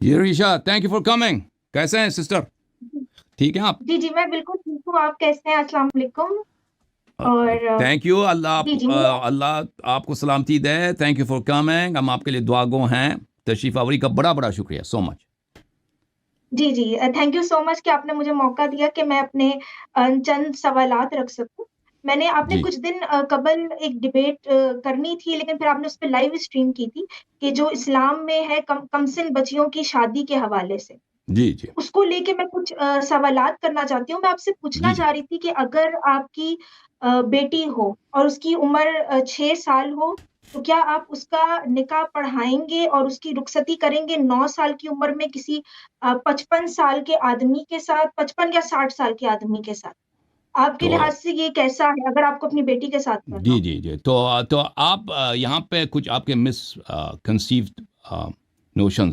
Ji Risha, thank you for coming. कैसे हैं sister? ठीक है आप? जी जी, मैं बिल्कुल ठीक हूँ। आप कैसे हैं? अस्सलाम वालेकुम। और थैंक यू। जी जी मेरा अल्लाह आपको सलामती दे। Thank you for coming. हम आपके लिए दुआगो हैं। तशरीफ आवरी का बड़ा बड़ा शुक्रिया, सो मच। जी जी, थैंक यू सो मच कि आपने मुझे मौका दिया कि मैं अपने चंद सवालात रख सकूं। मैंने आपने जी कुछ दिन कबल एक डिबेट करनी थी, लेकिन फिर आपने उस पर लाइव स्ट्रीम की थी कि जो इस्लाम में है कमसिन बच्चियों की शादी के हवाले से। जी जी उसको लेके मैं कुछ सवालात करना चाहती हूँ। मैं आपसे पूछना जी जी चाह रही थी कि अगर आपकी बेटी हो और उसकी उम्र 6 साल हो, तो क्या आप उसका निकाह पढ़ाएंगे और उसकी रुखसती करेंगे 9 साल की उम्र में किसी 55 साल के आदमी के साथ, 55 या 60 साल के आदमी के साथ? आपके तो लिहाज से ये कैसा है अगर आपको अपनी बेटी के साथ करना जी हो? जी जी तो आप यहाँ पे कुछ आपके मिस कंसीव्ड नोशंस